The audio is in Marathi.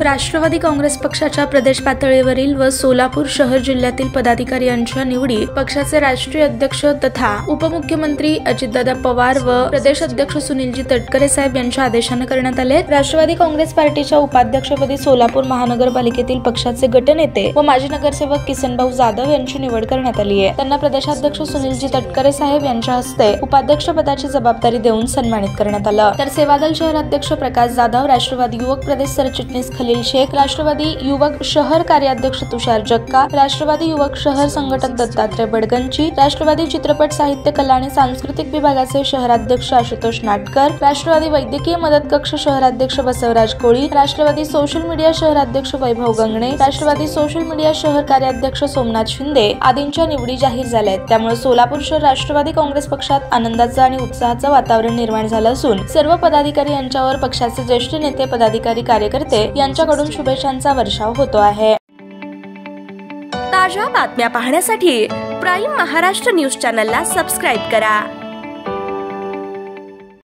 राष्ट्रवादी काँग्रेस पक्षाच्या प्रदेश पातळीवरील व सोलापूर शहर जिल्ह्यातील पदाधिकारी यांच्या निवडी पक्षाचे राष्ट्रीय अध्यक्ष तथा उपमुख्यमंत्री अजितदादा पवार व प्रदेश अध्यक्ष सुनीलजी तटकरे साहेब यांच्या आदेशाने करण्यात आले। राष्ट्रवादी काँग्रेस पार्टीच्या उपाध्यक्षपदी सोलापूर महानगरपालिकेतील पक्षाचे गटनेते व माजी नगरसेवक किसनभाऊ जाधव यांची निवड करण्यात आली आहे। त्यांना प्रदेशाध्यक्ष सुनीलजी तटकरे साहेब यांच्या हस्ते उपाध्यक्ष पदाची जबाबदारी देऊन सन्मानित करण्यात आलं। तर सेवादल शहराध्यक्ष प्रकाश जाधव, राष्ट्रवादी युवक प्रदेश सरचिटणीस खलील शेख, राष्ट्रवादी युवक शहर कार्याध्यक्ष तुषार जक्का, राष्ट्रवादी युवक शहर संघटक दत्तात्रय बडगंची, राष्ट्रवादी चित्रपट साहित्य कला आणि सांस्कृतिक विभागाचे शहराध्यक्ष आशुतोष नाटकर, राष्ट्रवादी वैद्यकीय मदत कक्ष शहराध्यक्ष बसवराज कोळी, राष्ट्रवादी सोशल मीडिया शहराध्यक्ष वैभव गंगणे, राष्ट्रवादी सोशल मीडिया शहर कार्याध्यक्ष सोमनाथ शिंदे आदींच्या निवडी जाहीर झाल्या आहेत। त्यामुळे सोलापूर शहर राष्ट्रवादी काँग्रेस पक्षात आनंदाचं आणि उत्साहाचं वातावरण निर्माण झालं असून सर्व पदाधिकारी यांच्यावर पक्षाचे ज्येष्ठ नेते, पदाधिकारी, कार्यकर्ते यांच्याकडून शुभेच्छांचा वर्षाव होतो आहे। ताज्या बातम्या पाहण्यासाठी प्राईम महाराष्ट्र न्यूज चॅनलला सबस्क्राईब करा।